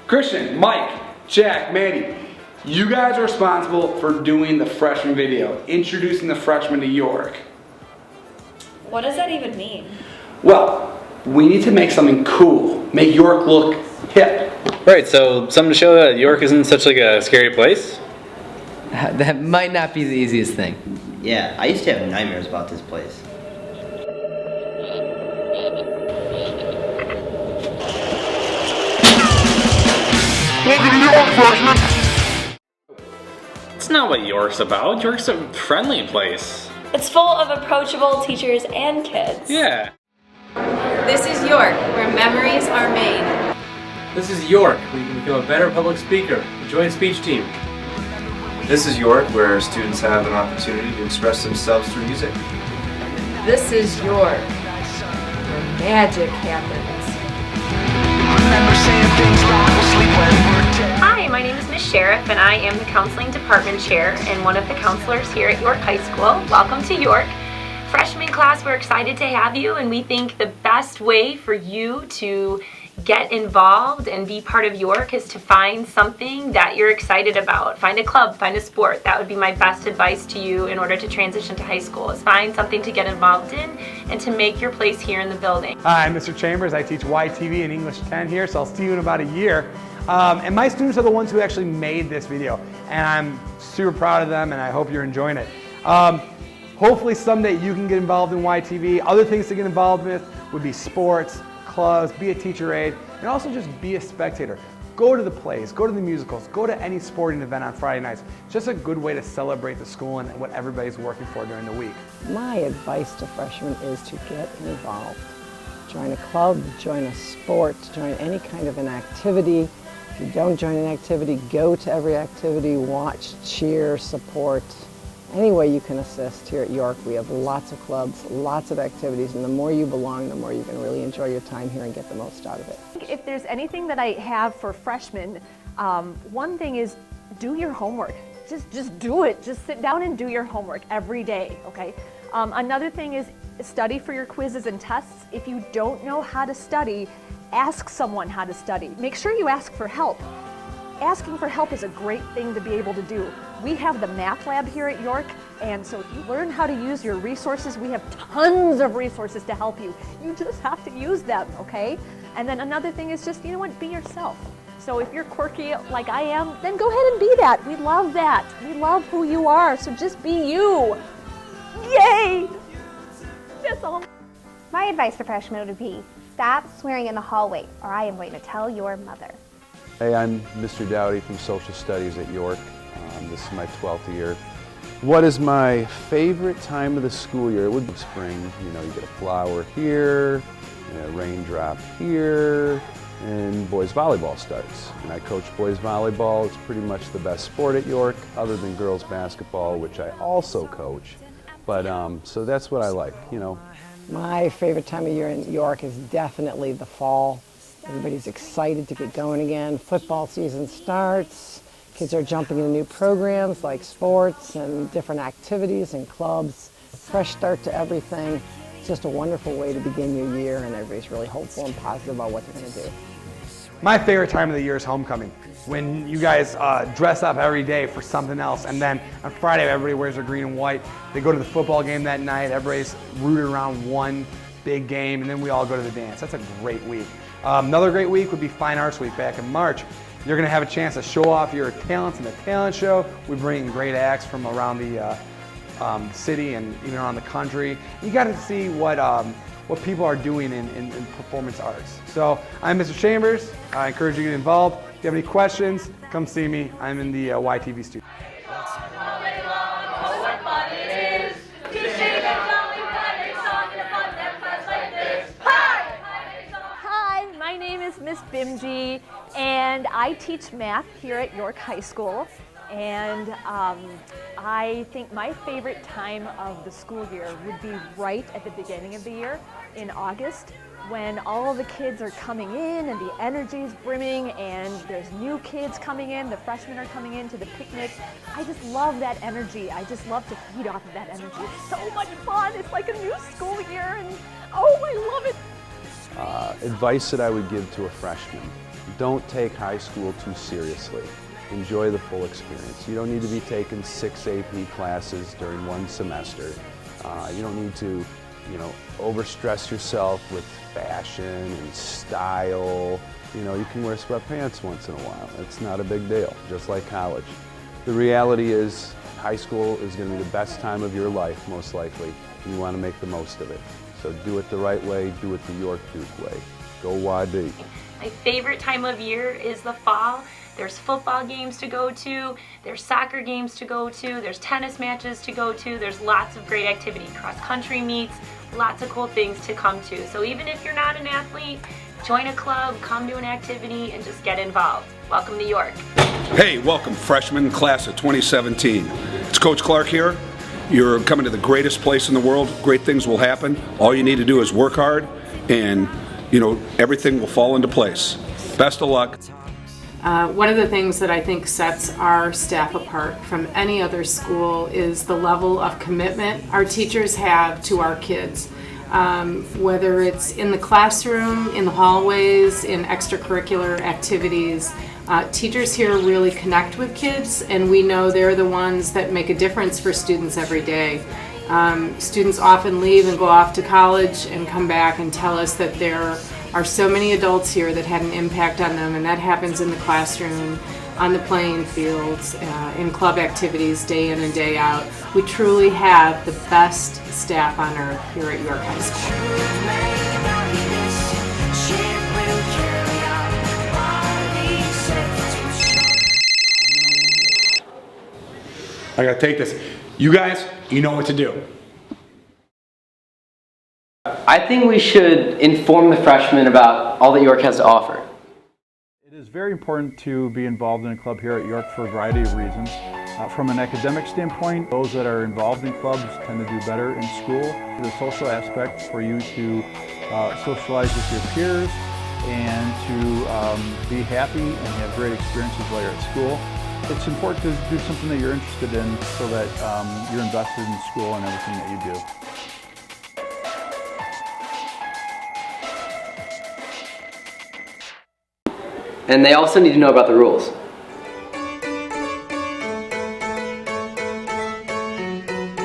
Christian, Mike, Jack, Maddie, you guys are responsible for doing the freshman video, introducing the freshmen to York. What does that even mean? Well, we need to make something cool, make York look hip. Right, so something to show that York isn't such like a scary place? That might not be the easiest thing. Yeah, I used to have nightmares about this place. It's not what York's about. York's a friendly place. It's full of approachable teachers and kids. Yeah. This is York, where memories are made. This is York, where you can become a better public speaker. Join speech team. This is York, where students have an opportunity to express themselves through music. This is York, where magic happens. Hi, my name is Miss Sheriff, and I am the Counseling Department Chair and one of the counselors here at York High School. Welcome to York. Freshman class, we're excited to have you, and we think the best way for you to get involved and be part of York is to find something that you're excited about. Find a club, find a sport. That would be my best advice to you in order to transition to high school, is find something to get involved in and to make your place here in the building. Hi, I'm Mr. Chambers. I teach YTV and English 10 here, so I'll see you in about a year. And my students are the ones who actually made this video, and I'm super proud of them, and I hope you're enjoying it. Hopefully someday you can get involved in YTV. Other things to get involved with would be sports, clubs, be a teacher aide, and also just be a spectator. Go to the plays, go to the musicals, go to any sporting event on Friday nights. It's just a good way to celebrate the school and what everybody's working for during the week. My advice to freshmen is to get involved. Join a club, join a sport, join any kind of an activity. If you don't join an activity, go to every activity, watch, cheer, support. Any way you can assist here at York. We have lots of clubs, lots of activities, and the more you belong, the more you can really enjoy your time here and get the most out of it. If there's anything that I have for freshmen, one thing is do your homework. Just do it. Just sit down and do your homework every day, okay? Another thing is study for your quizzes and tests. If you don't know how to study, ask someone how to study. Make sure you ask for help. Asking for help is a great thing to be able to do. We have the math lab here at York, and so if you learn how to use your resources, we have tons of resources to help you. You just have to use them, okay? And then another thing is just, you know what, be yourself. So if you're quirky like I am, then go ahead and be that. We love that. We love who you are, so just be you. Yay! That's all. My advice for freshmen would be, stop swearing in the hallway, or I am going to tell your mother. Hey, I'm Mr. Dowdy from Social Studies at York. This is my 12th year. What is my favorite time of the school year? It would be spring. You know, you get a flower here, and a raindrop here, and boys volleyball starts. And I coach boys volleyball. It's pretty much the best sport at York, other than girls basketball, which I also coach. But so that's what I like, you know. My favorite time of year in York is definitely the fall. Everybody's excited to get going again. Football season starts. Kids are jumping into new programs like sports and different activities and clubs. Fresh start to everything. It's just a wonderful way to begin your year, and everybody's really hopeful and positive about what they're going to do. My favorite time of the year is homecoming, when you guys dress up every day for something else, and then on Friday everybody wears their green and white. They go to the football game that night, everybody's rooted around one big game, and then we all go to the dance. That's a great week. Another great week would be Fine Arts Week back in March. You're going to have a chance to show off your talents in the talent show. We bring in great acts from around the city and even around the country. You got to see what people are doing in performance arts. So I'm Mr. Chambers. I encourage you to get involved. If you have any questions, come see me. I'm in the YTV studio. My name is Miss Bimji, and I teach math here at York High School. And I think my favorite time of the school year would be right at the beginning of the year in August, when all the kids are coming in and the energy is brimming and there's new kids coming in, the freshmen are coming in to the picnics. I just love that energy. I just love to feed off of that energy. It's so much fun. It's like a new school year, and oh, I love it. Advice that I would give to a freshman Don't take high school too seriously. Enjoy the full experience. You don't need to be taking 6 AP classes during one semester. You don't need to, overstress yourself with fashion and style. You can wear sweatpants once in a while. It's not a big deal, just like college. The reality is, high school is going to be the best time of your life, most likely, and you want to make the most of it. So do it the right way, do it the York Duke way. Go YD. My favorite time of year is the fall. There's football games to go to, there's soccer games to go to, there's tennis matches to go to, there's lots of great activity, cross-country meets, lots of cool things to come to. So even if you're not an athlete, join a club, come to an activity, and just get involved. Welcome to York. Hey, welcome freshman class of 2017. It's Coach Clark here. You're coming to the greatest place in the world. Great things will happen. All you need to do is work hard and, everything will fall into place. Best of luck. One of the things that I think sets our staff apart from any other school is the level of commitment our teachers have to our kids. Whether it's in the classroom, in the hallways, in extracurricular activities, teachers here really connect with kids, and we know they're the ones that make a difference for students every day. Students often leave and go off to college and come back and tell us that there are so many adults here that had an impact on them, and that happens in the classroom, on the playing fields, in club activities day in and day out. We truly have the best staff on earth here at York High School. I gotta take this. You guys, you know what to do. I think we should inform the freshmen about all that York has to offer. It is very important to be involved in a club here at York for a variety of reasons. From an academic standpoint, those that are involved in clubs tend to do better in school. The social aspect for you to socialize with your peers and to be happy and have great experiences while you're at school. It's important to do something that you're interested in so that you're invested in school and everything that you do. And they also need to know about the rules.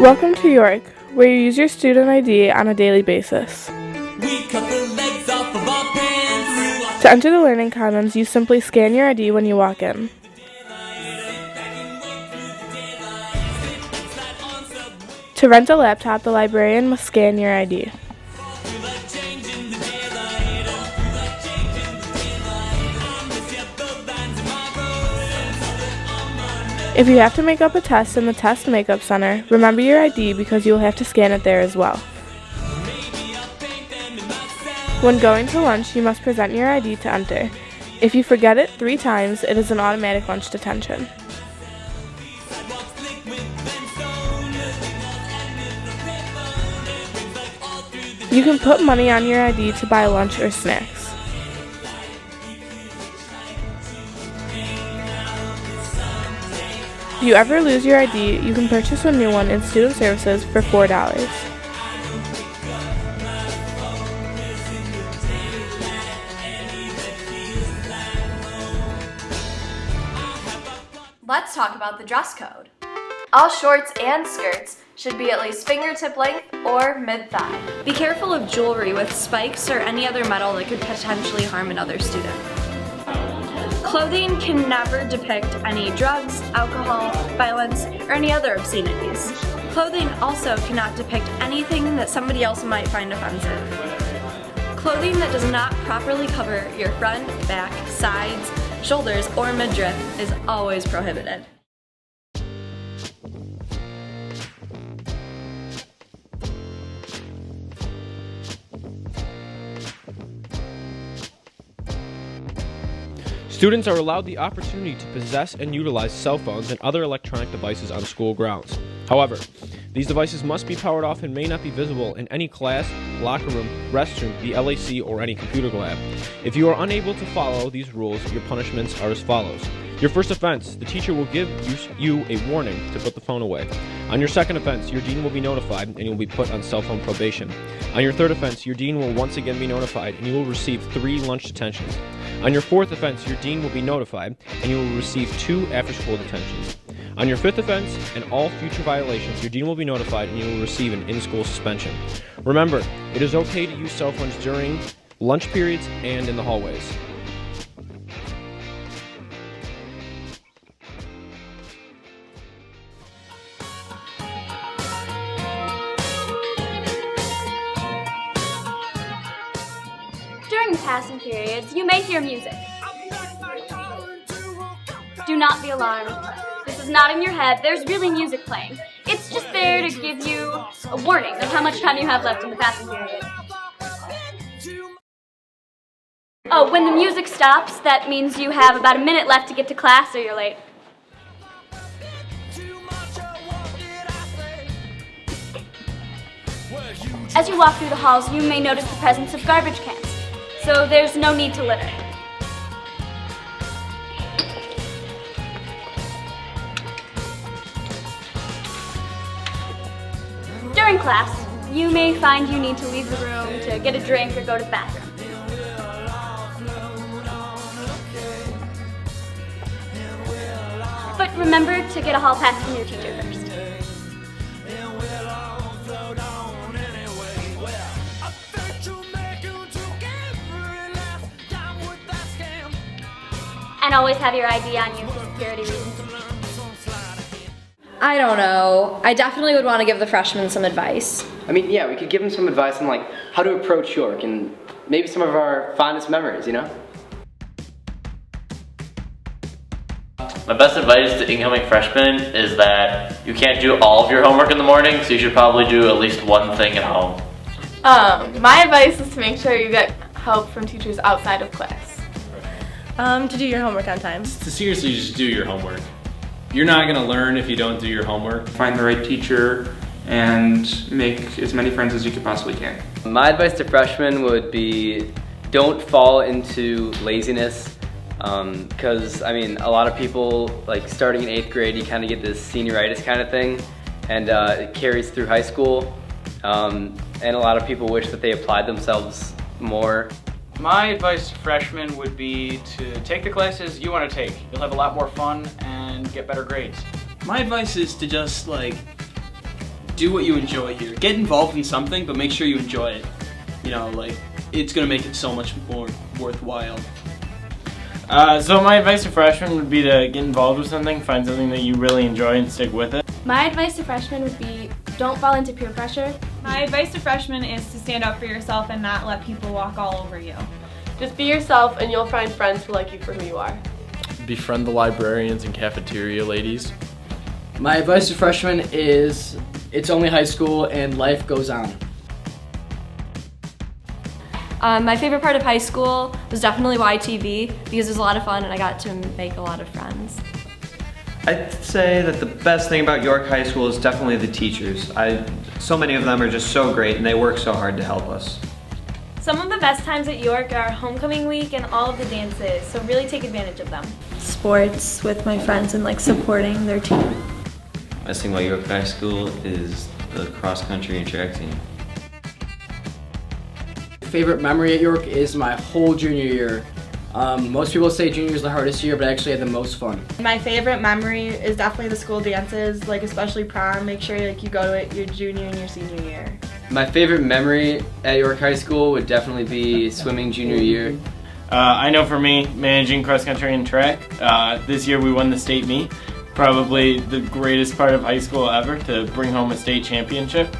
Welcome to York, where you use your student ID on a daily basis. To enter the Learning Commons, you simply scan your ID when you walk in. To rent a laptop, the librarian must scan your ID. If you have to make up a test in the Test Makeup Center, remember your ID because you will have to scan it there as well. When going to lunch, you must present your ID to enter. If you forget it 3 times, it is an automatic lunch detention. You can put money on your ID to buy lunch or snacks. If you ever lose your ID, you can purchase a new one in Student Services for $4. Let's talk about the dress code. All shorts and skirts should be at least fingertip length or mid-thigh. Be careful of jewelry with spikes or any other metal that could potentially harm another student. Clothing can never depict any drugs, alcohol, violence, or any other obscenities. Clothing also cannot depict anything that somebody else might find offensive. Clothing that does not properly cover your front, back, sides, shoulders, or midriff is always prohibited. Students are allowed the opportunity to possess and utilize cell phones and other electronic devices on school grounds. However, these devices must be powered off and may not be visible in any class, locker room, restroom, the LAC, or any computer lab. If you are unable to follow these rules, your punishments are as follows. Your first offense, the teacher will give you a warning to put the phone away. On your second offense, your dean will be notified and you will be put on cell phone probation. On your third offense, your dean will once again be notified and you will receive 3 lunch detentions. On your 4th offense, your dean will be notified, and you will receive 2 after-school detentions. On your 5th offense and all future violations, your dean will be notified, and you will receive an in-school suspension. Remember, it is okay to use cell phones during lunch periods and in the hallways. During the passing periods, you may hear music. Do not be alarmed. This is not in your head. There's really music playing. It's just there to give you a warning of how much time you have left in the passing period. Oh, when the music stops, that means you have about a minute left to get to class or you're late. As you walk through the halls, you may notice the presence of garbage cans, so there's no need to litter. During class, you may find you need to leave the room to get a drink or go to the bathroom. But remember to get a hall pass from your teacher first. And always have your ID on you for security reasons. I don't know. I definitely would want to give the freshmen some advice. I mean, yeah, we could give them some advice on like how to approach York and maybe some of our fondest memories, you know? My best advice to incoming freshmen is that you can't do all of your homework in the morning, so you should probably do at least one thing at home. My advice is to make sure you get help from teachers outside of class. To do your homework on time. To seriously just do your homework. You're not going to learn if you don't do your homework. Find the right teacher and make as many friends as you possibly can. My advice to freshmen would be don't fall into laziness because I mean a lot of people like starting in 8th grade you kind of get this senioritis kind of thing and it carries through high school and a lot of people wish that they applied themselves more. My advice to freshmen would be to take the classes you want to take. You'll have a lot more fun and get better grades. My advice is to just like do what you enjoy here. Get involved in something, but make sure you enjoy it. You know, like it's gonna make it so much more worthwhile. So my advice to freshmen would be to get involved with something, find something that you really enjoy and stick with it. My advice to freshmen would be don't fall into peer pressure. My advice to freshmen is to stand up for yourself and not let people walk all over you. Just be yourself and you'll find friends who like you for who you are. Befriend the librarians and cafeteria ladies. My advice to freshmen is it's only high school and life goes on. My favorite part of high school was definitely YTV because it was a lot of fun and I got to make a lot of friends. I'd say that the best thing about York High School is definitely the teachers. So many of them are just so great and they work so hard to help us. Some of the best times at York are homecoming week and all of the dances, so really take advantage of them. Sports with my friends and like supporting their team. Best thing about York High School is the cross-country and track team. Favorite memory at York is my whole junior year. Most people say junior is the hardest year, but I actually had the most fun. My favorite memory is definitely the school dances, like especially prom. Make sure like you go to it your junior and your senior year. My favorite memory at York High School would definitely be swimming junior year. I know for me, managing cross country and track, this year we won the state meet. Probably the greatest part of high school ever to bring home a state championship.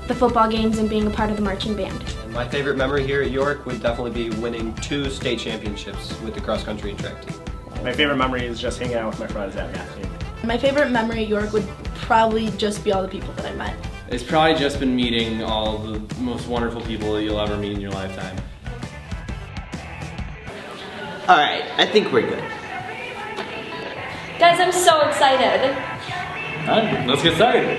The football games and being a part of the marching band. My favorite memory here at York would definitely be winning 2 state championships with the cross country and track team. My favorite memory is just hanging out with my friends at math team. My favorite memory at York would probably just be all the people that I met. It's probably just been meeting all the most wonderful people that you'll ever meet in your lifetime. Alright, I think we're good. Guys, I'm so excited. Let's get started.